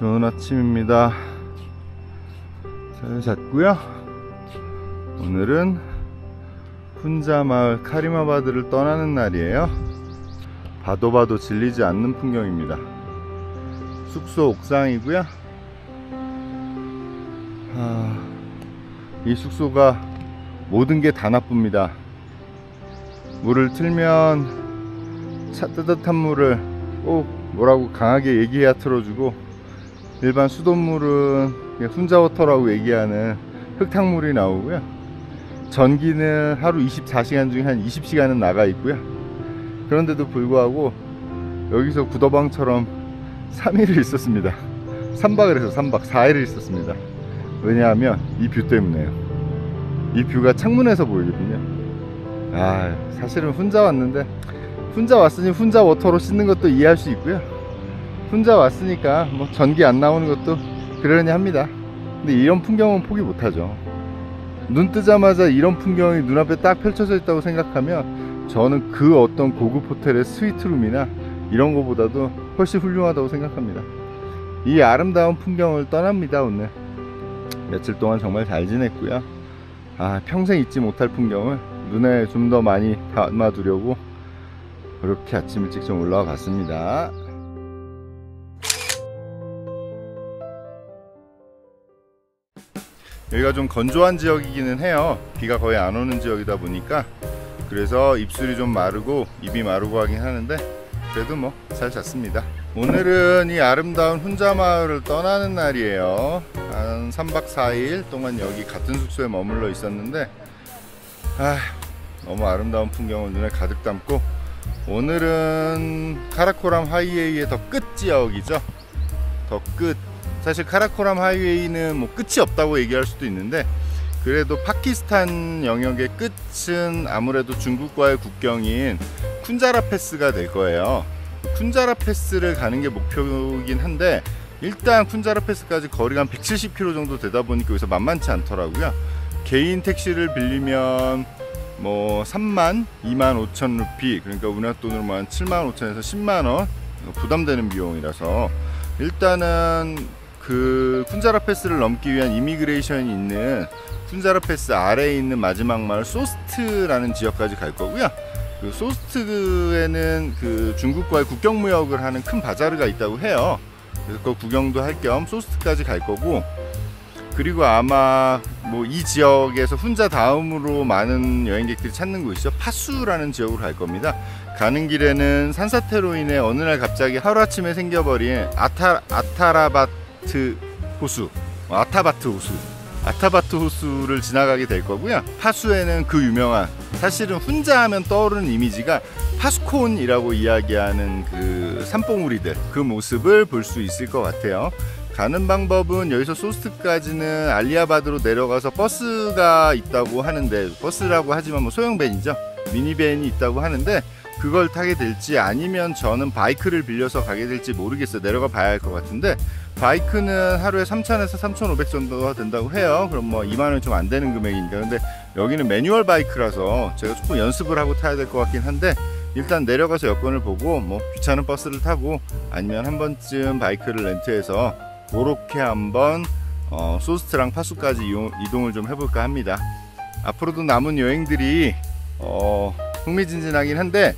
좋은 아침입니다. 잘 잤고요. 오늘은 훈자마을 카리마바드를 떠나는 날이에요. 봐도 질리지 않는 풍경입니다. 숙소 옥상이고요. 이 숙소가 모든 게 다 나쁩니다. 물을 틀면 따뜻한 물을 꼭 뭐라고 강하게 얘기해야 틀어주고, 일반 수돗물은 그냥 훈자워터라고 얘기하는 흙탕물이 나오고요. 전기는 하루 24시간 중에 한 20시간은 나가 있고요. 그런데도 불구하고 여기서 구더방처럼 3일을 있었습니다. 3박을 해서 3박 4일을 있었습니다. 왜냐하면 이 뷰 때문에요. 이 뷰가 창문에서 보이거든요. 사실은 혼자 왔는데, 혼자 왔으니 혼자 워터로 씻는 것도 이해할 수 있고요. 혼자 왔으니까 뭐 전기 안 나오는 것도 그러려니 합니다. 근데 이런 풍경은 포기 못하죠. 눈 뜨자마자 이런 풍경이 눈앞에 딱 펼쳐져 있다고 생각하면 저는 그 어떤 고급 호텔의 스위트룸이나 이런 거보다도 훨씬 훌륭하다고 생각합니다. 이 아름다운 풍경을 떠납니다. 오늘 며칠 동안 정말 잘 지냈고요. 평생 잊지 못할 풍경을 눈에 좀 더 많이 담아두려고 그렇게 아침 일찍 좀 올라와 봤습니다. 여기가 좀 건조한 지역이기는 해요. 비가 거의 안 오는 지역이다 보니까. 그래서 입술이 좀 마르고 입이 마르고 하긴 하는데, 그래도 뭐 잘 잤습니다. 오늘은 이 아름다운 훈자마을을 떠나는 날이에요. 한 3박 4일 동안 여기 같은 숙소에 머물러 있었는데, 너무 아름다운 풍경을 눈에 가득 담고, 오늘은 카라코람 하이웨이의 더 끝 지역이죠. 더 끝. 사실 카라코람 하이웨이는 뭐 끝이 없다고 얘기할 수도 있는데, 그래도 파키스탄 영역의 끝은 아무래도 중국과의 국경인 쿤자라 패스가 될 거예요. 쿤자라 패스를 가는 게 목표이긴 한데, 일단 쿤자라 패스까지 거리가 한 170km 정도 되다 보니까 여기서 만만치 않더라고요. 개인 택시를 빌리면 뭐 3만, 2만 5천 루피, 그러니까 우리나라 돈으로 한 7만 5천에서 10만원 부담되는 비용이라서, 일단은 그 쿤자라 패스를 넘기 위한 이미그레이션이 있는 쿤자라 패스 아래에 있는 마지막 마을 소스트라는 지역까지 갈 거고요. 그 소스트에는 그 중국과의 국경 무역을 하는 큰 바자르가 있다고 해요. 그래서 그 구경도 할 겸 소스트까지 갈 거고, 그리고 아마 뭐 이 지역에서 훈자 다음으로 많은 여행객들이 찾는 곳이죠. 파수라는 지역으로 갈 겁니다. 가는 길에는 산사태로 인해 어느 날 갑자기 하루아침에 생겨버린 아타바트 호수를 지나가게 될 거고요. 파수에는 그 유명한, 사실은 훈자 하면 떠오르는 이미지가 파수콘이라고 이야기하는 그 산봉우리들, 그 모습을 볼 수 있을 것 같아요. 가는 방법은 여기서 소스트까지는 알리아바드로 내려가서 버스가 있다고 하는데, 버스라고 하지만 뭐 소형밴이죠. 미니밴이 있다고 하는데, 그걸 타게 될지 아니면 저는 바이크를 빌려서 가게 될지 모르겠어요. 내려가 봐야 할 것 같은데, 바이크는 하루에 3,000에서 3,500 정도가 된다고 해요. 그럼 뭐 2만원이 좀 안 되는 금액이니까. 근데 여기는 매뉴얼 바이크라서 제가 조금 연습을 하고 타야 될 것 같긴 한데, 일단 내려가서 여건을 보고 뭐 귀찮은 버스를 타고 아니면 한 번쯤 바이크를 렌트해서 그렇게 한번 소스트랑 파수까지 이동을 좀 해볼까 합니다. 앞으로도 남은 여행들이 흥미진진하긴 한데,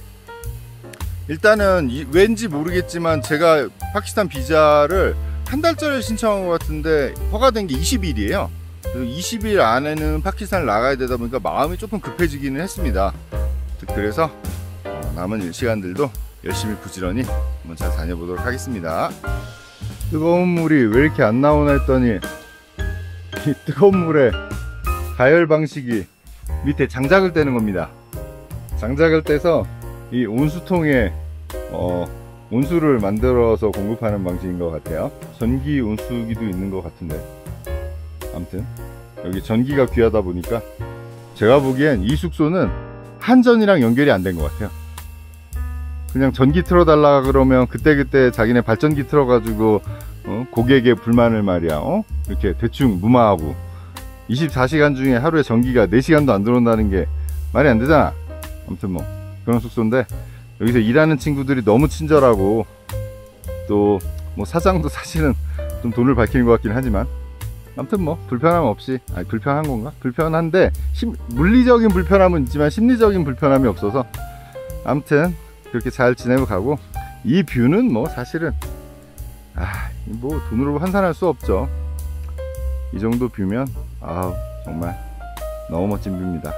일단은 왠지 모르겠지만 제가 파키스탄 비자를 한 달짜리 신청한 것 같은데 허가된 게 20일이에요. 그래서 20일 안에는 파키스탄을 나가야 되다 보니까 마음이 조금 급해지기는 했습니다. 그래서 남은 시간들도 열심히 부지런히 한번 잘 다녀보도록 하겠습니다. 뜨거운 물이 왜 이렇게 안 나오나 했더니, 이 뜨거운 물에 가열 방식이 밑에 장작을 떼는 겁니다. 장작을 떼서 이 온수통에 온수를 만들어서 공급하는 방식인 것 같아요. 전기 온수기도 있는 것 같은데, 아무튼 여기 전기가 귀하다 보니까 제가 보기엔 이 숙소는 한전이랑 연결이 안 된 것 같아요. 그냥 전기 틀어달라 그러면 그때그때 자기네 발전기 틀어가지고 고객의 불만을 말이야 이렇게 대충 무마하고, 24시간 중에 하루에 전기가 4시간도 안 들어온다는 게 말이 안 되잖아. 아무튼 뭐 그런 숙소인데, 여기서 일하는 친구들이 너무 친절하고, 또 뭐 사장도 사실은 좀 돈을 밝히는 것 같긴 하지만, 아무튼 뭐 불편함 없이, 아니 불편한 건가? 불편한데 물리적인 불편함은 있지만 심리적인 불편함이 없어서 아무튼 그렇게 잘 지내고 가고, 이 뷰는 뭐 사실은 뭐 돈으로 환산할 수 없죠. 이 정도 뷰면 정말 너무 멋진 뷰입니다.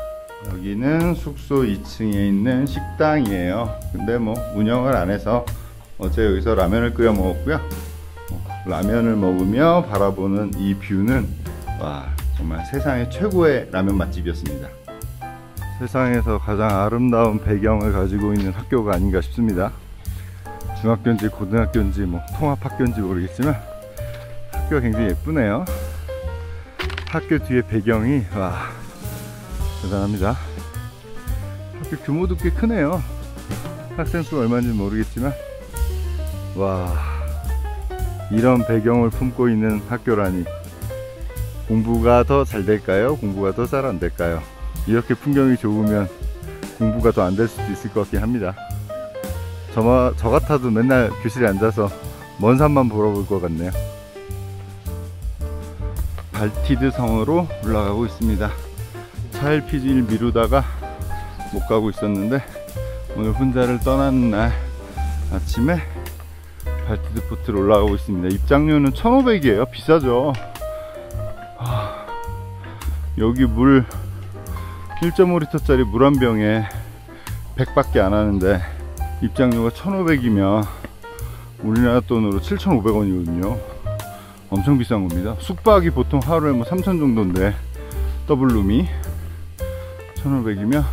여기는 숙소 2층에 있는 식당이에요. 근데 뭐 운영을 안 해서 어제 여기서 라면을 끓여 먹었고요. 라면을 먹으며 바라보는 이 뷰는 정말 세상의 최고의 라면 맛집이었습니다. 세상에서 가장 아름다운 배경을 가지고 있는 학교가 아닌가 싶습니다. 중학교인지 고등학교인지 뭐 통합학교인지 모르겠지만 학교가 굉장히 예쁘네요. 학교 뒤에 배경이 대단합니다. 학교 규모도 꽤 크네요. 학생 수가 얼마인지 모르겠지만 이런 배경을 품고 있는 학교라니. 공부가 더 잘 될까요? 공부가 더 잘 안 될까요? 이렇게 풍경이 좋으면 공부가 더 안 될 수도 있을 것 같긴 합니다. 저 같아도 맨날 교실에 앉아서 먼 산만 보러 볼 것 같네요. 발티드 성으로 올라가고 있습니다. 차 LPG를 미루다가 못 가고 있었는데 오늘 훈자를 떠나는 날 아침에 발티드 포트로 올라가고 있습니다. 입장료는 1,500이에요. 비싸죠. 여기 물 1.5리터짜리 물 한 병에 100밖에 안 하는데 입장료가 1,500이면 우리나라 돈으로 7,500원이거든요. 엄청 비싼 겁니다. 숙박이 보통 하루에 뭐 3,000 정도인데 더블룸이 1,500이면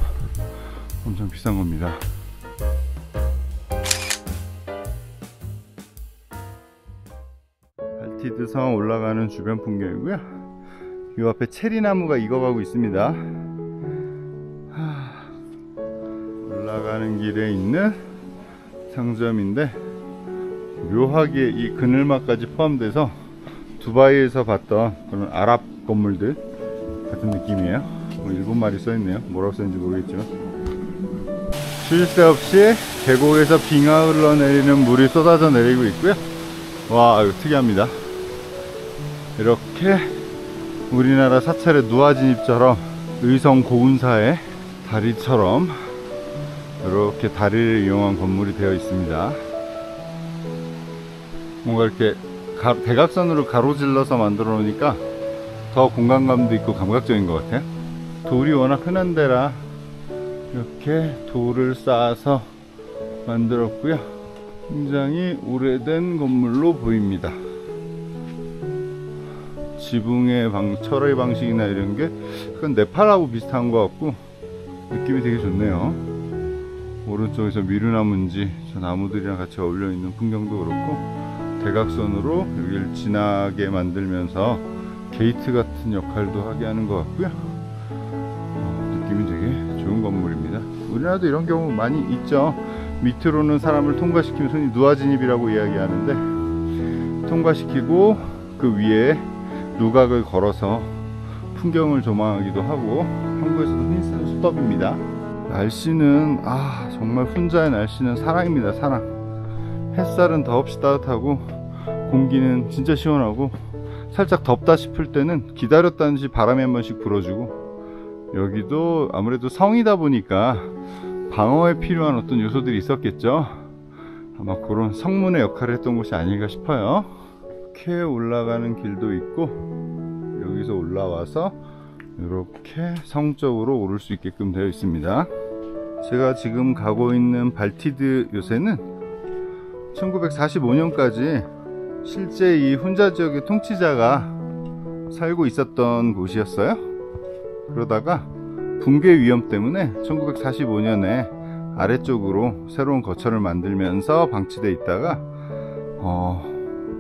엄청 비싼 겁니다. 발티드 성 올라가는 주변 풍경이고요. 이 앞에 체리나무가 익어가고 있습니다. 올라가는 길에 있는 상점인데 묘하게 이 그늘막까지 포함돼서 두바이에서 봤던 그런 아랍 건물들 같은 느낌이에요. 뭐 일본말이 써있네요. 뭐라고 써있는지 모르겠지만 쉴 새 없이 계곡에서 빙하 흘러내리는 물이 쏟아져 내리고 있고요. 이거 특이합니다. 이렇게 우리나라 사찰의 누아진입처럼 의성 고운사의 다리처럼 이렇게 다리를 이용한 건물이 되어 있습니다. 뭔가 이렇게 대각선으로 가로질러서 만들어 놓으니까 더 공간감도 있고 감각적인 것 같아요. 돌이 워낙 흔한 데라 이렇게 돌을 쌓아서 만들었고요. 굉장히 오래된 건물로 보입니다. 지붕의 철의 방식이나 이런 게 그건 네팔하고 비슷한 것 같고 느낌이 되게 좋네요. 오른쪽에서 미루나무인지 저 나무들이랑 같이 어울려 있는 풍경도 그렇고 대각선으로 여기를 진하게 만들면서 게이트 같은 역할도 하게 하는 것 같고요. 느낌이 되게 좋은 건물입니다. 우리나라도 이런 경우 많이 있죠. 밑으로는 사람을 통과시키면 흔히 누아진입이라고 이야기하는데 통과시키고 그 위에 누각을 걸어서 풍경을 조망하기도 하고 한국에서도 흔히 쓰는 수법입니다. 날씨는 정말 훈자의 날씨는 사랑입니다. 사랑. 햇살은 더없이 따뜻하고 공기는 진짜 시원하고 살짝 덥다 싶을 때는 기다렸다는 듯이 바람이 한 번씩 불어주고 여기도 아무래도 성이다 보니까 방어에 필요한 어떤 요소들이 있었겠죠. 아마 그런 성문의 역할을 했던 곳이 아닐까 싶어요. 이렇게 올라가는 길도 있고 여기서 올라와서 이렇게 성 쪽으로 오를 수 있게끔 되어 있습니다. 제가 지금 가고 있는 발티드 요새는 1945년까지 실제 이 훈자 지역의 통치자가 살고 있었던 곳이었어요. 그러다가 붕괴 위험 때문에 1945년에 아래쪽으로 새로운 거처를 만들면서 방치되어 있다가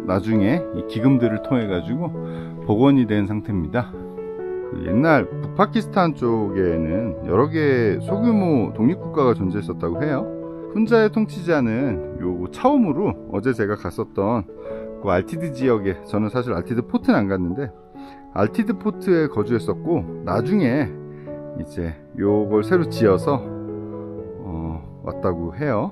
나중에 이 기금들을 통해 가지고 복원이 된 상태입니다. 옛날 북파키스탄 쪽에는 여러 개의 소규모 독립국가가 존재했었다고 해요. 훈자의 통치자는 요 처음으로 어제 제가 갔었던 그 알티드 지역에, 저는 사실 알티드 포트는 안 갔는데 알티드 포트에 거주했었고 나중에 이제 요걸 새로 지어서 왔다고 해요.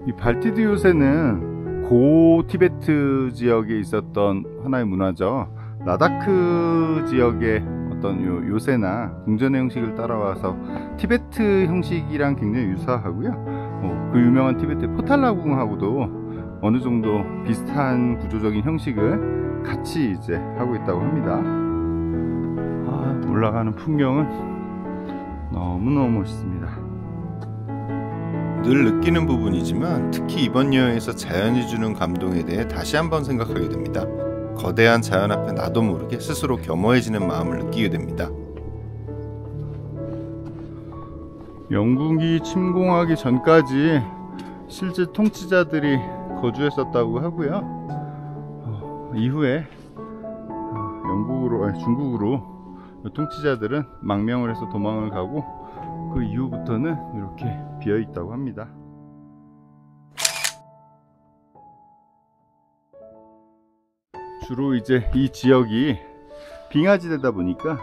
이 발티드 요새는 고 티베트 지역에 있었던 하나의 문화죠. 라다크 지역의 어떤 요새나 궁전의 형식을 따라와서 티베트 형식이랑 굉장히 유사하고요. 그 유명한 티베트 포탈라궁하고도 어느 정도 비슷한 구조적인 형식을 같이 이제 하고 있다고 합니다. 올라가는 풍경은 너무너무 멋있습니다. 늘 느끼는 부분이지만 특히 이번 여행에서 자연이 주는 감동에 대해 다시 한번 생각하게 됩니다. 거대한 자연 앞에 나도 모르게 스스로 겸허해지는 마음을 느끼게 됩니다. 영국이 침공하기 전까지 실제 통치자들이 거주했었다고 하고요. 이후에 중국으로 통치자들은 망명을 해서 도망을 가고 그 이후부터는 이렇게 비어 있다고 합니다. 주로 이제 이 지역이 빙하지대다 보니까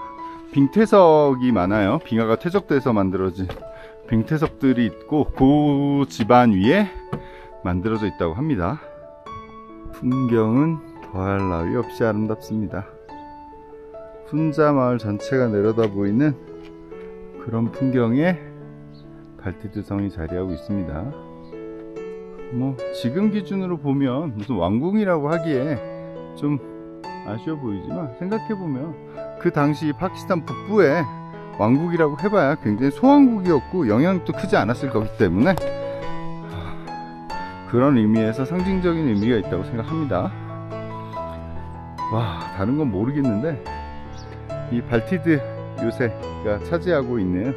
빙퇴석이 많아요. 빙하가 퇴적돼서 만들어진 빙퇴석들이 있고 그 집안 위에 만들어져 있다고 합니다. 풍경은 더할 나위 없이 아름답습니다. 훈자 마을 전체가 내려다 보이는 그런 풍경에 발티드 성이 자리하고 있습니다. 지금 기준으로 보면 무슨 왕궁이라고 하기에 좀 아쉬워 보이지만, 생각해보면 그 당시 파키스탄 북부에 왕국이라고 해봐야 굉장히 소왕국이었고 영향도 크지 않았을 거기 때문에 그런 의미에서 상징적인 의미가 있다고 생각합니다. 다른 건 모르겠는데 이 발티드 요새가 자리하고 있는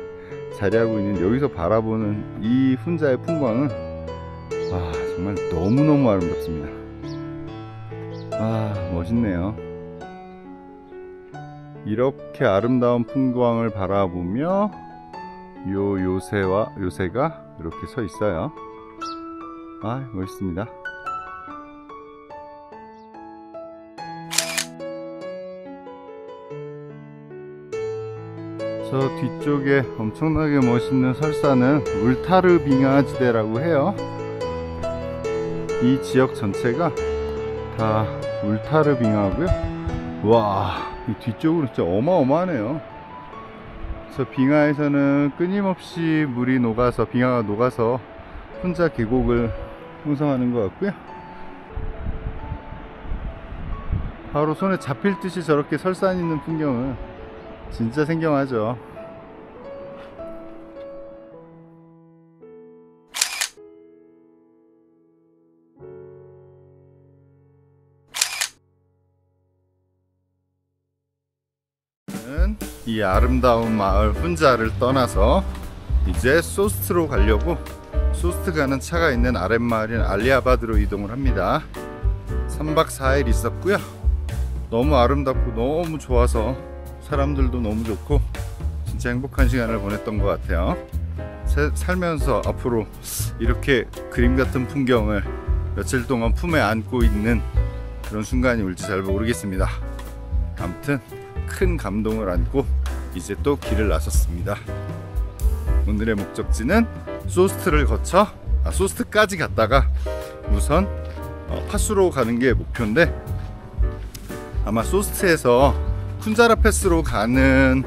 여기서 바라보는 이 훈자의 풍광은 정말 너무너무 아름답습니다. 멋있네요. 이렇게 아름다운 풍광을 바라보며 요새가 이렇게 서 있어요. 멋있습니다. 저 뒤쪽에 엄청나게 멋있는 설산은 울타르 빙하지대라고 해요. 이 지역 전체가 다 울타르 빙하고요. 이 뒤쪽으로 진짜 어마어마하네요. 저 빙하에서는 끊임없이 빙하가 녹아서 훈자 계곡을 형성하는 것 같고요. 바로 손에 잡힐 듯이 저렇게 설산 있는 풍경은 진짜 생경하죠. 이 아름다운 마을 훈자를 떠나서 이제 소스트로 가려고 소스트 가는 차가 있는 아랫마을인 알리아바드로 이동을 합니다. 3박 4일 있었고요. 너무 아름답고 너무 좋아서 사람들도 너무 좋고 진짜 행복한 시간을 보냈던 것 같아요. 살면서 앞으로 이렇게 그림 같은 풍경을 며칠 동안 품에 안고 있는 그런 순간이 올지 잘 모르겠습니다. 아무튼 큰 감동을 안고 이제 또 길을 나섰습니다. 오늘의 목적지는 소스트를 거쳐 소스트까지 갔다가 우선 파수로 가는 게 목표인데, 아마 소스트에서 쿤자라 패스로 가는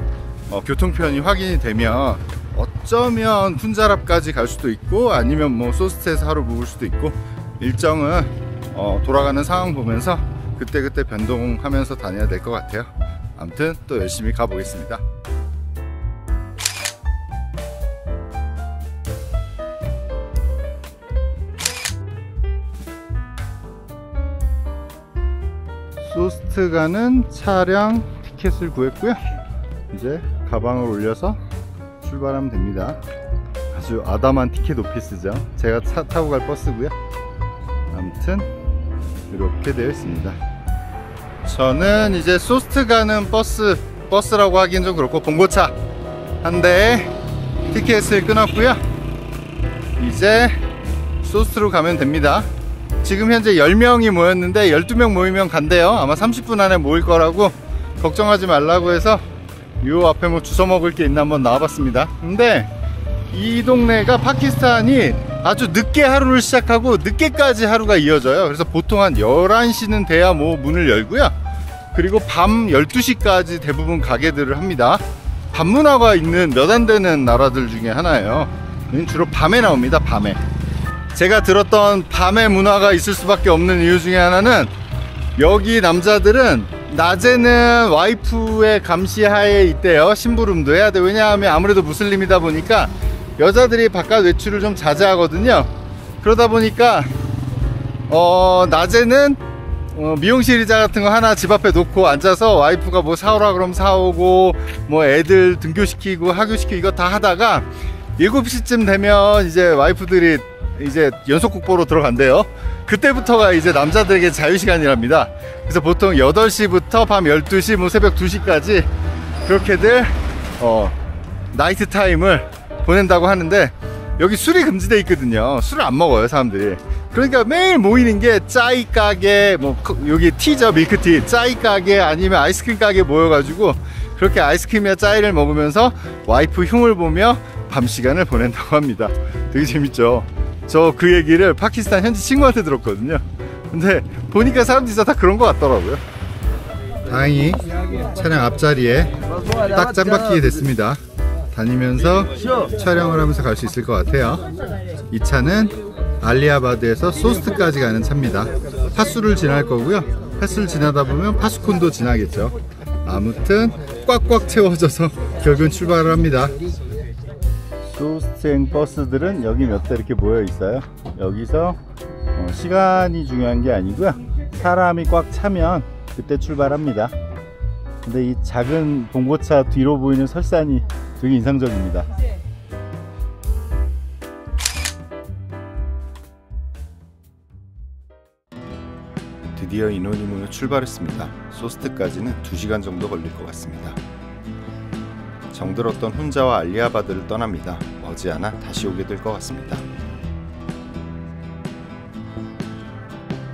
교통편이 확인이 되면 어쩌면 쿤자랍까지 갈 수도 있고 아니면 소스트에서 하루 묵을 수도 있고, 일정은 돌아가는 상황 보면서 그때그때 변동하면서 다녀야 될 것 같아요. 아무튼 또 열심히 가보겠습니다. 소스트 가는 차량 티켓을 구했고요. 이제 가방을 올려서 출발하면 됩니다. 아주 아담한 티켓 오피스죠. 제가 차 타고 갈 버스고요. 아무튼 이렇게 되어 있습니다. 저는 이제 소스트 가는 버스라고 하기엔 좀 그렇고 봉고차 한 대에 티켓을 끊었고요. 이제 소스트로 가면 됩니다. 지금 현재 10명이 모였는데 12명 모이면 간대요. 아마 30분 안에 모일 거라고 걱정하지 말라고 해서 요 앞에 주워 먹을 게 있나 한번 나와봤습니다. 근데 이 동네가 파키스탄이 아주 늦게 하루를 시작하고 늦게까지 하루가 이어져요. 그래서 보통 한 11시는 돼야 뭐 문을 열고요. 그리고 밤 12시까지 대부분 가게들을 합니다. 밤 문화가 있는 몇 안 되는 나라들 중에 하나예요. 주로 밤에 나옵니다. 밤에. 제가 들었던 밤에 문화가 있을 수밖에 없는 이유 중에 하나는, 여기 남자들은 낮에는 와이프의 감시하에 있대요. 심부름도 해야 돼. 왜냐하면 아무래도 무슬림이다 보니까 여자들이 바깥 외출을 좀 자제하거든요. 그러다 보니까 낮에는 미용실 의자 같은 거 하나 집 앞에 놓고 앉아서 와이프가 뭐 사오라 그러면 사오고, 뭐 애들 등교시키고 학교시키고 이거 다 하다가 7시쯤 되면 이제 와이프들이 이제 연속극 보러 들어간대요. 그때부터가 이제 남자들에게 자유시간이랍니다. 그래서 보통 8시부터 밤 12시, 뭐 새벽 2시까지 그렇게들 나이트 타임을 보낸다고 하는데, 여기 술이 금지돼 있거든요. 술을 안 먹어요, 사람들이. 그러니까 매일 모이는 게 짜이 가게, 뭐 여기 티죠, 밀크티, 짜이 가게 아니면 아이스크림 가게 모여가지고 그렇게 아이스크림이나 짜이를 먹으면서 와이프 흉을 보며 밤 시간을 보낸다고 합니다. 되게 재밌죠. 저 그 얘기를 파키스탄 현지 친구한테 들었거든요. 근데 보니까 사람들이 다 그런 것 같더라고요. 다행히 차량 앞자리에 딱 짱박히게 됐습니다. 다니면서 촬영을 하면서 갈 수 있을 것 같아요. 이 차는 알리아바드에서 소스트까지 가는 차입니다. 파수를 지날 거고요. 파수를 지나다 보면 파수콘도 지나겠죠. 아무튼 꽉꽉 채워져서 결국은 출발을 합니다. 소스트행 버스들은 여기 몇 대 이렇게 모여 있어요. 여기서 시간이 중요한 게 아니고요, 사람이 꽉 차면 그때 출발합니다. 근데 이 작은 봉고차 뒤로 보이는 설산이 되게 인상적입니다. 드디어 인원이 모여 출발했습니다. 소스트까지는 2시간 정도 걸릴 것 같습니다. 정들었던 훈자와 알리아바드를 떠납니다. 머지않아 다시 오게 될 것 같습니다.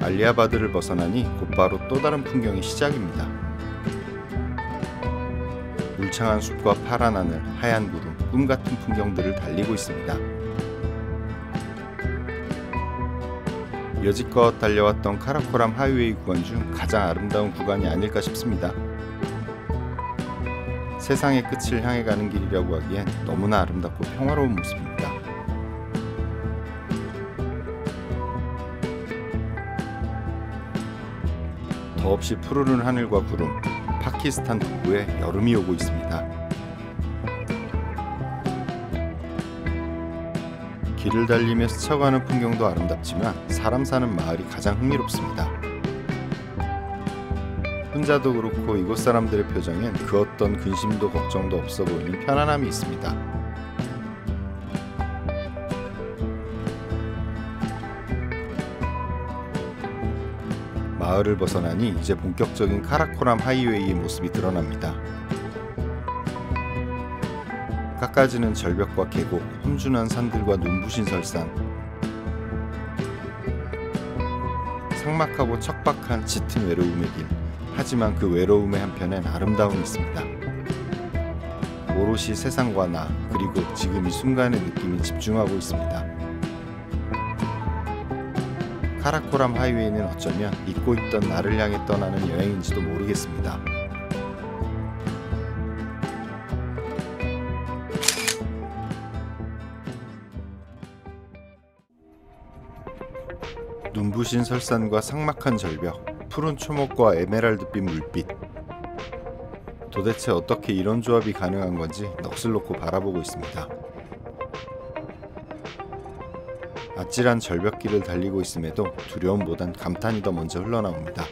알리아바드를 벗어나니 곧바로 또 다른 풍경의 시작입니다. 울창한 숲과 파란 하늘, 하얀 구름, 꿈같은 풍경들을 달리고 있습니다. 여지껏 달려왔던 카라코람 하이웨이 구간 중 가장 아름다운 구간이 아닐까 싶습니다. 세상의 끝을 향해 가는 길이라고 하기엔 너무나 아름답고 평화로운 모습입니다. 더없이 푸르른 하늘과 구름, 파키스탄 북부에 여름이 오고 있습니다. 길을 달리며 스쳐가는 풍경도 아름답지만 사람 사는 마을이 가장 흥미롭습니다. 혼자도 그렇고 이곳 사람들의 표정엔 그 어떤 근심도 걱정도 없어 보이는 편안함이 있습니다. 마을을 벗어나니 이제 본격적인 카라코람 하이웨이의 모습이 드러납니다. 깎아지는 절벽과 계곡, 험준한 산들과 눈부신 설산, 삭막하고 척박한 짙은 외로움의 길. 하지만 그 외로움의 한편엔 아름다움이 있습니다. 오롯이 세상과 나, 그리고 지금 이 순간의 느낌이 집중하고 있습니다. 카라코람 하이웨이는 어쩌면 잊고 있던 나를 향해 떠나는 여행인지도 모르겠습니다. 눈부신 설산과 삭막한 절벽, 푸른 초목과 에메랄드빛 물빛. 도대체 어떻게 이런 조합이 가능한 건지 넋을 놓고 바라보고 있습니다. 아찔한 절벽길을 달리고 있음에도 두려움보단 감탄이 더 먼저 흘러나옵니다.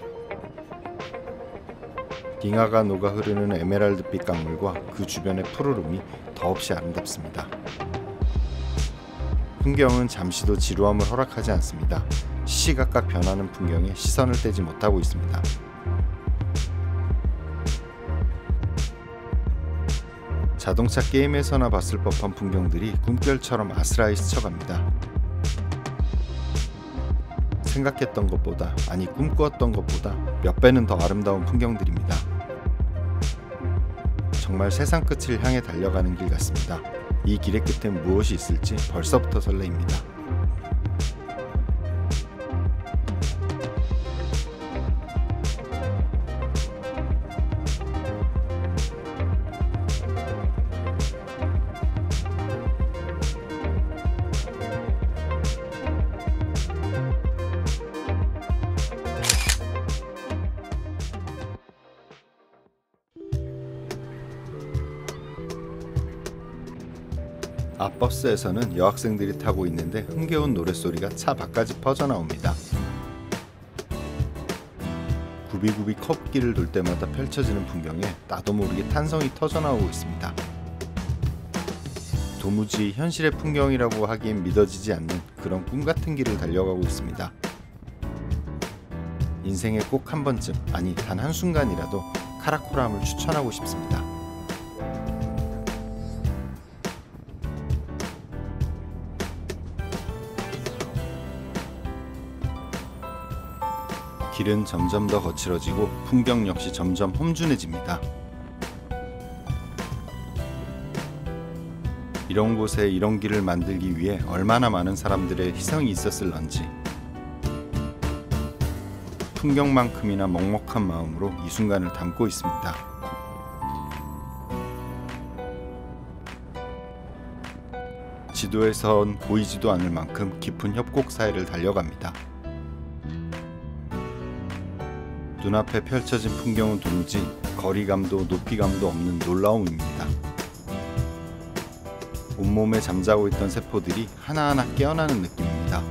빙하가 녹아 흐르는 에메랄드빛 강물과 그 주변의 푸르름이 더없이 아름답습니다. 풍경은 잠시도 지루함을 허락하지 않습니다. 시시각각 변하는 풍경에 시선을 떼지 못하고 있습니다. 자동차 게임에서나 봤을 법한 풍경들이 꿈결처럼 아스라이 스쳐갑니다. 생각했던 것보다, 아니 꿈꾸었던 것보다 몇 배는 더 아름다운 풍경들입니다. 정말 세상 끝을 향해 달려가는 길 같습니다. 이 길의 끝엔 무엇이 있을지 벌써부터 설레입니다. 앞 버스에서는 여학생들이 타고 있는데 흥겨운 노랫소리가 차 밖까지 퍼져나옵니다. 굽이굽이 커브길을 돌 때마다 펼쳐지는 풍경에 나도 모르게 탄성이 터져나오고 있습니다. 도무지 현실의 풍경이라고 하기엔 믿어지지 않는 그런 꿈같은 길을 달려가고 있습니다. 인생에 꼭 한 번쯤, 아니 단 한순간이라도 카라코람을 추천하고 싶습니다. 길은 점점 더 거칠어지고 풍경 역시 점점 험준해집니다. 이런 곳에 이런 길을 만들기 위해 얼마나 많은 사람들의 희생이 있었을런지, 풍경만큼이나 먹먹한 마음으로 이 순간을 담고 있습니다. 지도에선 보이지도 않을 만큼 깊은 협곡 사이를 달려갑니다. 눈앞에 펼쳐진 풍경은 도무지 거리감도 높이감도 없는 놀라움입니다. 온몸에 잠자고 있던 세포들이 하나하나 깨어나는 느낌입니다.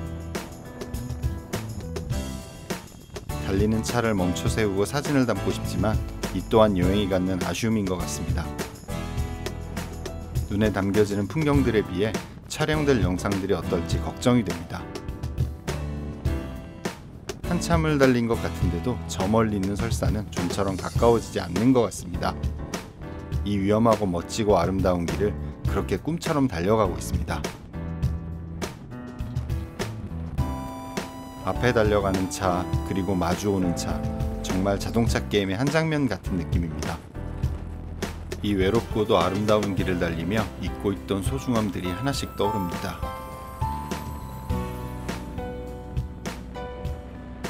달리는 차를 멈춰 세우고 사진을 담고 싶지만 이 또한 여행이 갖는 아쉬움인 것 같습니다. 눈에 담겨지는 풍경들에 비해 촬영될 영상들이 어떨지 걱정이 됩니다. 한참을 달린 것 같은데도 저 멀리 있는 설산은 좀처럼 가까워지지 않는 것 같습니다. 이 위험하고 멋지고 아름다운 길을 그렇게 꿈처럼 달려가고 있습니다. 앞에 달려가는 차, 그리고 마주오는 차, 정말 자동차 게임의 한 장면 같은 느낌입니다. 이 외롭고도 아름다운 길을 달리며 잊고 있던 소중함들이 하나씩 떠오릅니다.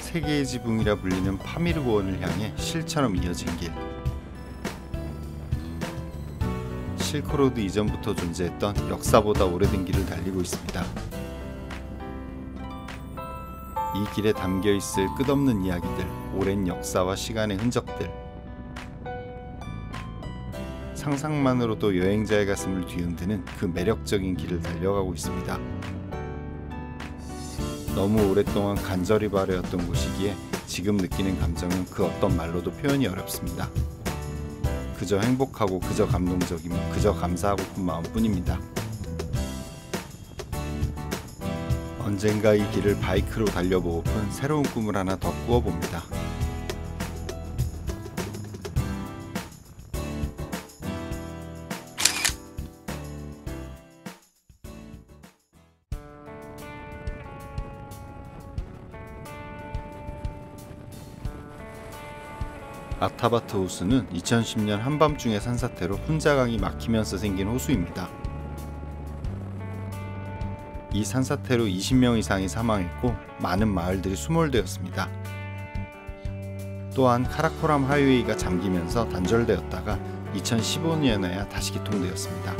세계의 지붕이라 불리는 파미르고원을 향해 실처럼 이어진 길. 실크로드 이전부터 존재했던 역사보다 오래된 길을 달리고 있습니다. 이 길에 담겨있을 끝없는 이야기들, 오랜 역사와 시간의 흔적들, 상상만으로도 여행자의 가슴을 뒤흔드는 그 매력적인 길을 달려가고 있습니다. 너무 오랫동안 간절히 바라였던 곳이기에 지금 느끼는 감정은 그 어떤 말로도 표현이 어렵습니다. 그저 행복하고 그저 감동적이며 그저 감사하고픈 마음뿐입니다. 언젠가 이 길을 바이크로 달려보고픈 새로운 꿈을 하나 더 꾸어봅니다. 아타바트 호수는 2010년 한밤중의 산사태로 훈자강이 막히면서 생긴 호수입니다. 이 산사태로 20명 이상이 사망했고 많은 마을들이 수몰되었습니다. 또한 카라코람 하이웨이가 잠기면서 단절되었다가 2015년에야 다시 개통되었습니다.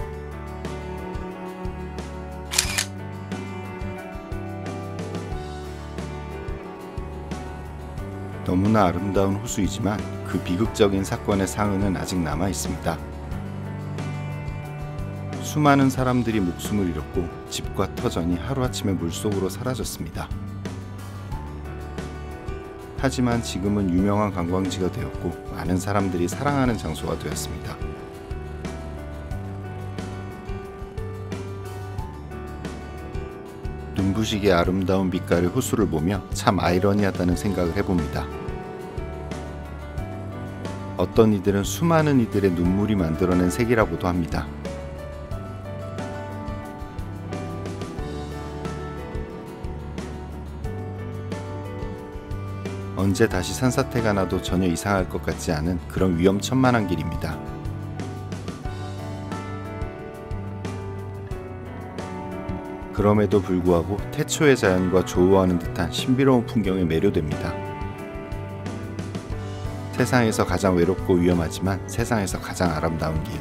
너무나 아름다운 호수이지만 그 비극적인 사건의 상흔은 아직 남아 있습니다. 수많은 사람들이 목숨을 잃었고 집과 터전이 하루아침에 물속으로 사라졌습니다. 하지만 지금은 유명한 관광지가 되었고 많은 사람들이 사랑하는 장소가 되었습니다. 눈부시게 아름다운 빛깔의 호수를 보며 참 아이러니하다는 생각을 해봅니다. 어떤 이들은 수많은 이들의 눈물이 만들어낸 색이라고도 합니다. 언제 다시 산사태가 나도 전혀 이상할 것 같지 않은 그런 위험천만한 길입니다. 그럼에도 불구하고 태초의 자연과 조우하는 듯한 신비로운 풍경에 매료됩니다. 세상에서 가장 외롭고 위험하지만 세상에서 가장 아름다운 길,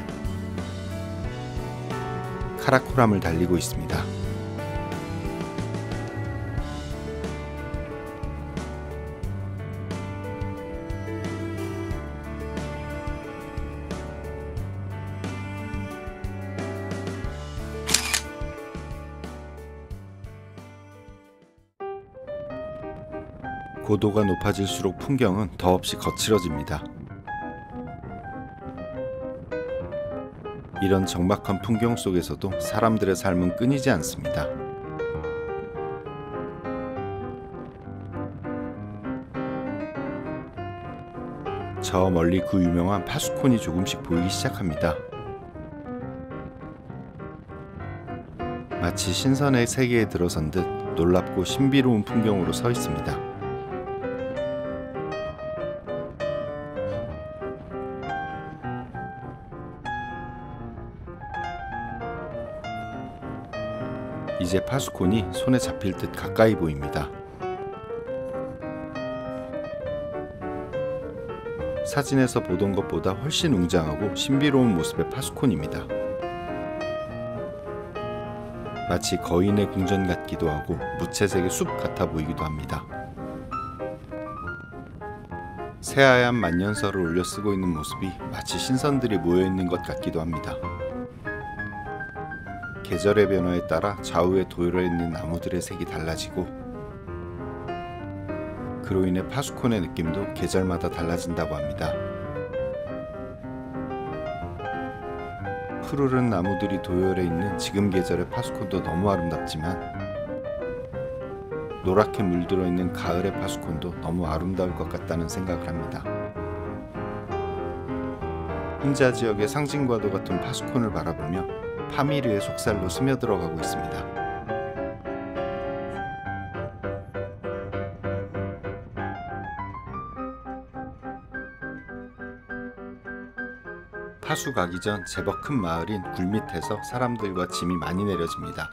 카라코람을 달리고 있습니다. 고도가 높아질수록 풍경은 더없이 거칠어집니다. 이런 적막한 풍경 속에서도 사람들의 삶은 끊이지 않습니다. 저 멀리 그 유명한 파수콘이 조금씩 보이기 시작합니다. 마치 신선의 세계에 들어선 듯 놀랍고 신비로운 풍경으로 서 있습니다. 이제 파수콘이 손에 잡힐 듯 가까이 보입니다. 사진에서 보던 것보다 훨씬 웅장하고 신비로운 모습의 파수콘입니다. 마치 거인의 궁전 같기도 하고 무채색의 숲 같아 보이기도 합니다. 새하얀 만년설을 올려 쓰고 있는 모습이 마치 신선들이 모여있는 것 같기도 합니다. 계절의 변화에 따라 좌우에 도열해 있는 나무들의 색이 달라지고 그로 인해 파수콘의 느낌도 계절마다 달라진다고 합니다. 푸르른 나무들이 도열해 있는 지금 계절의 파수콘도 너무 아름답지만 노랗게 물들어 있는 가을의 파수콘도 너무 아름다울 것 같다는 생각을 합니다. 훈자 지역의 상징과도 같은 파수콘을 바라보며 파미르의 속살로 스며들어가고 있습니다. 파수 가기 전 제법 큰 마을인 굴 밑에서 사람들과 짐이 많이 내려집니다.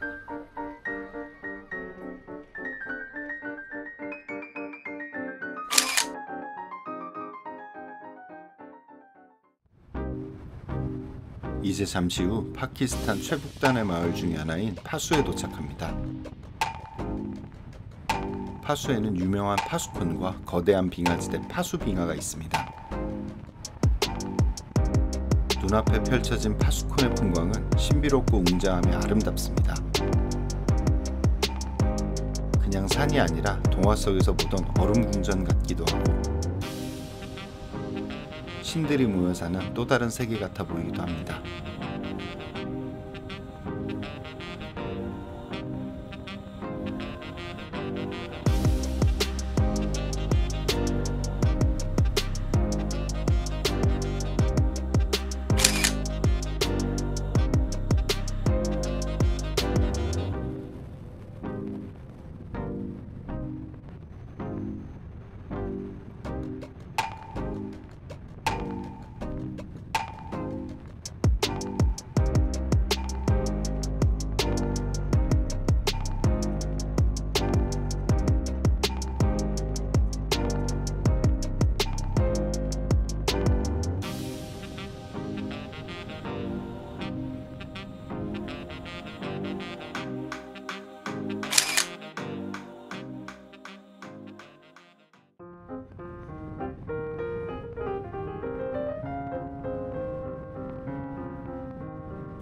이제 잠시 후 파키스탄 최북단의 마을 중에 하나인 파수에 도착합니다. 파수에는 유명한 파수콘과 거대한 빙하지대 파수빙하가 있습니다. 눈앞에 펼쳐진 파수콘의 풍광은 신비롭고 웅장하며 아름답습니다. 그냥 산이 아니라 동화 속에서 보던 얼음 궁전 같기도 하고 신들이 모여 사는 또 다른 세계 같아 보이기도 합니다.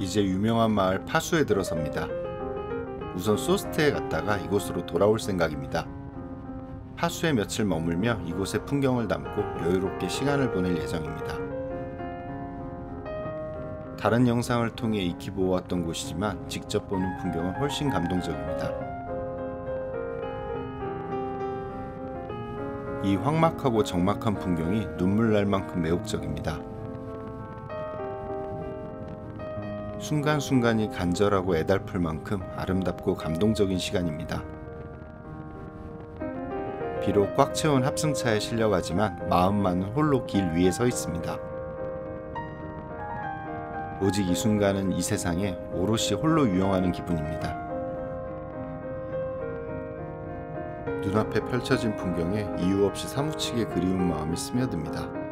이제 유명한 마을 파수에 들어섭니다. 우선 소스트에 갔다가 이곳으로 돌아올 생각입니다. 파수에 며칠 머물며 이곳의 풍경을 담고 여유롭게 시간을 보낼 예정입니다. 다른 영상을 통해 익히 보아왔던 곳이지만 직접 보는 풍경은 훨씬 감동적입니다. 이 황막하고 적막한 풍경이 눈물 날 만큼 매혹적입니다. 순간순간이 간절하고 애달플 만큼 아름답고 감동적인 시간입니다. 비록 꽉 채운 합승차에 실려가지만 마음만은 홀로 길 위에 서 있습니다. 오직 이 순간은 이 세상에 오롯이 홀로 유영하는 기분입니다. 눈앞에 펼쳐진 풍경에 이유 없이 사무치게 그리운 마음이 스며듭니다.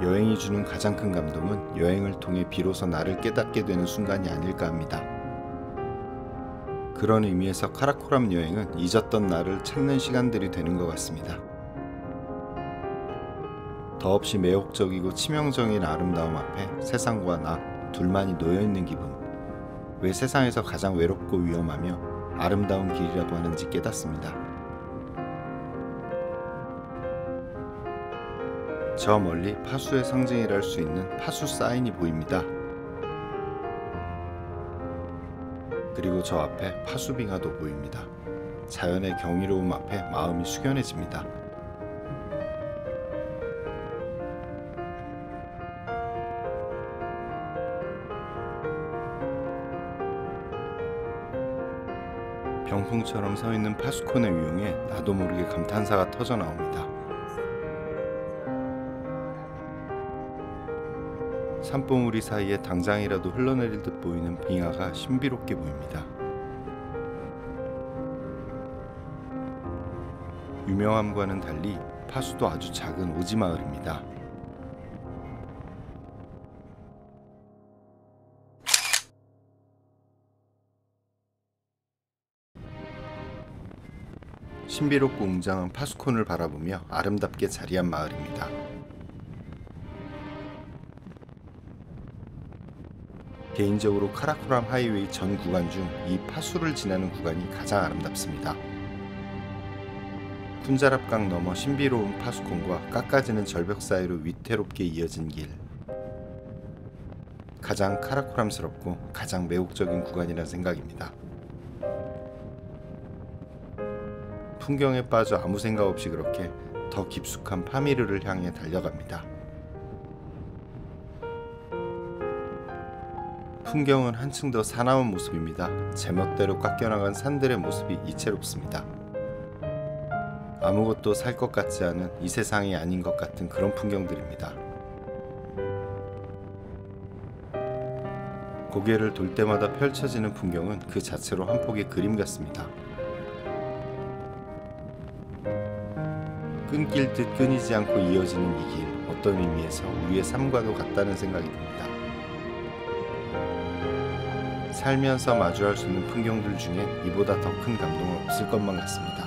여행이 주는 가장 큰 감동은 여행을 통해 비로소 나를 깨닫게 되는 순간이 아닐까 합니다. 그런 의미에서 카라코람 여행은 잊었던 나를 찾는 시간들이 되는 것 같습니다. 더없이 매혹적이고 치명적인 아름다움 앞에 세상과 나 둘만이 놓여있는 기분. 왜 세상에서 가장 외롭고 위험하며 아름다운 길이라고 하는지 깨닫습니다. 저 멀리 파수의 상징이라 할 수 있는 파수 사인이 보입니다. 그리고 저 앞에 파수빙하도 보입니다. 자연의 경이로움 앞에 마음이 숙연해집니다. 병풍처럼 서 있는 파수콘의 위용에 나도 모르게 감탄사가 터져 나옵니다. 산봉우리 사이에 당장이라도 흘러내릴 듯 보이는 빙하가 신비롭게 보입니다. 유명함과는 달리 파수도 아주 작은 오지 마을입니다. 신비롭고 웅장한 파수콘을 바라보며 아름답게 자리한 마을입니다. 개인적으로 카라코람 하이웨이 전 구간 중 이 파수를 지나는 구간이 가장 아름답습니다. 쿤자랍강 너머 신비로운 파수콘과 깎아지는 절벽 사이로 위태롭게 이어진 길. 가장 카라코람스럽고 가장 매혹적인 구간이란 생각입니다. 풍경에 빠져 아무 생각 없이 그렇게 더 깊숙한 파미르를 향해 달려갑니다. 풍경은 한층 더 사나운 모습입니다. 제멋대로 깎여나간 산들의 모습이 이채롭습니다. 아무것도 살 것 같지 않은 이 세상이 아닌 것 같은 그런 풍경들입니다. 고개를 돌 때마다 펼쳐지는 풍경은 그 자체로 한 폭의 그림 같습니다. 끊길 듯 끊이지 않고 이어지는 이 길, 어떤 의미에서 우리의 삶과도 같다는 생각이 듭니다. 살면서 마주할 수 있는 풍경들 중에 이보다 더 큰 감동은 없을 것만 같습니다.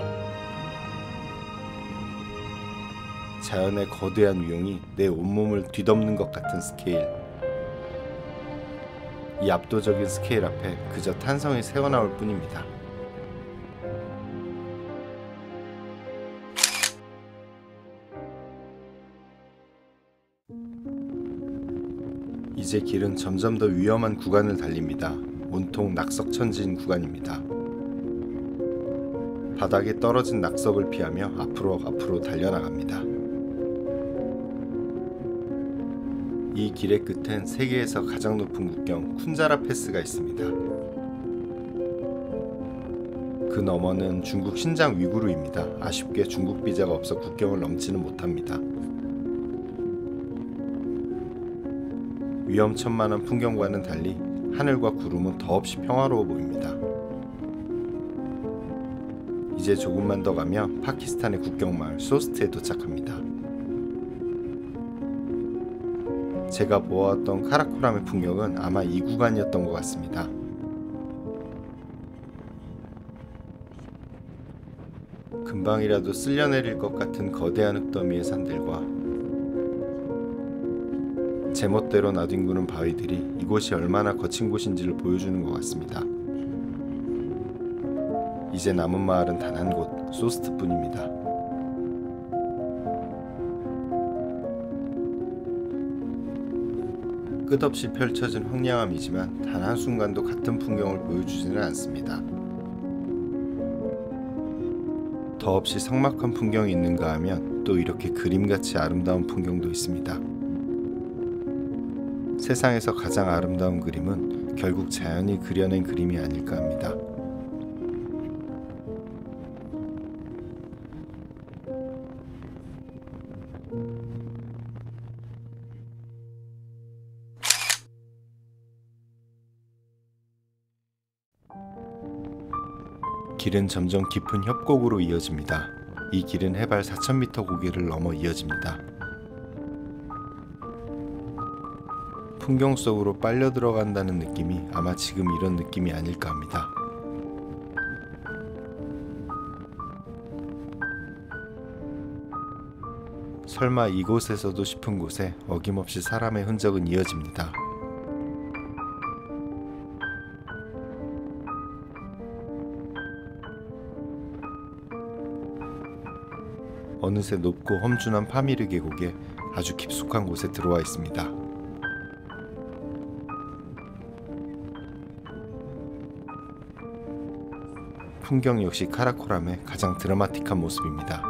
자연의 거대한 위용이 내 온몸을 뒤덮는 것 같은 스케일. 이 압도적인 스케일 앞에 그저 탄성이 새어나올 뿐입니다. 이제 길은 점점 더 위험한 구간을 달립니다. 온통 낙석천지인 구간입니다. 바닥에 떨어진 낙석을 피하며 앞으로 달려나갑니다. 이 길의 끝엔 세계에서 가장 높은 국경 쿤자라 패스가 있습니다. 그 너머는 중국 신장 위구르입니다. 아쉽게 중국 비자가 없어 국경을 넘지는 못합니다. 위험천만한 풍경과는 달리 하늘과 구름은 더없이 평화로워 보입니다. 이제 조금만 더 가면 파키스탄의 국경마을 소스트에 도착합니다. 제가 보아왔던 카라코람의 풍경은 아마 이 구간이었던 것 같습니다. 금방이라도 쓸려내릴 것 같은 거대한 흙더미의 산들과 제멋대로 나뒹구는 바위들이 이곳이 얼마나 거친 곳인지를 보여주는 것 같습니다. 이제 남은 마을은 단 한 곳, 소스트뿐입니다. 끝없이 펼쳐진 황량함이지만 단 한순간도 같은 풍경을 보여주지는 않습니다. 더없이 삭막한 풍경이 있는가 하면 또 이렇게 그림같이 아름다운 풍경도 있습니다. 세상에서 가장 아름다운 그림은 결국 자연이 그려낸 그림이 아닐까 합니다. 길은 점점 깊은 협곡으로 이어집니다. 이 길은 해발 4000m 고개를 넘어 이어집니다. 풍경 속으로 빨려 들어간다는 느낌이 아마 지금 이런 느낌이 아닐까 합니다. 설마 이곳에서도 싶은 곳에 어김없이 사람의 흔적은 이어집니다. 어느새 높고 험준한 파미르 계곡에 아주 깊숙한 곳에 들어와 있습니다. 풍경 역시 카라코람의 가장 드라마틱한 모습입니다.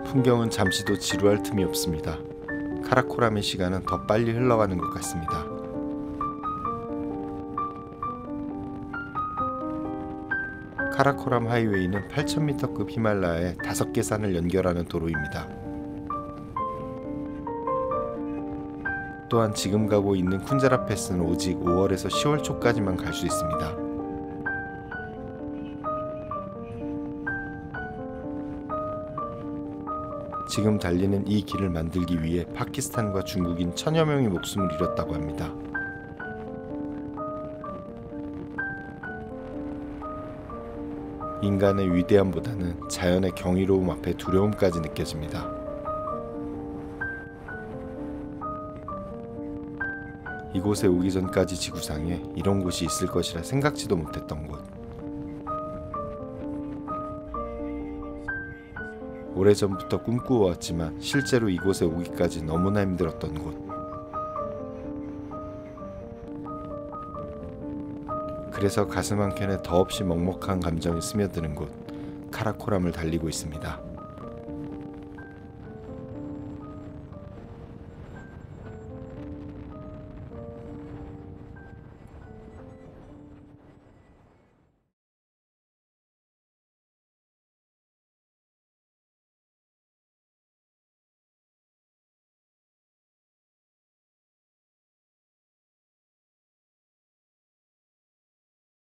풍경은 잠시도 지루할 틈이 없습니다. 카라코람의 시간은 더 빨리 흘러가는 것 같습니다. 카라코람 하이웨이는 8,000m급 히말라야의 5개 산을 연결하는 도로입니다. 또한 지금 가고 있는 쿤자라 패스는 오직 5월에서 10월 초까지만 갈 수 있습니다. 지금 달리는 이 길을 만들기 위해 파키스탄과 중국인 1000여 명이 목숨을 잃었다고 합니다. 인간의 위대함보다는 자연의 경이로움 앞에 두려움까지 느껴집니다. 이곳에 오기 전까지 지구상에 이런 곳이 있을 것이라 생각지도 못했던 곳. 오래전부터 꿈꾸어왔지만 실제로 이곳에 오기까지 너무나 힘들었던 곳. 그래서 가슴 한켠에 더없이 먹먹한 감정이 스며드는 곳, 카라코람을 달리고 있습니다.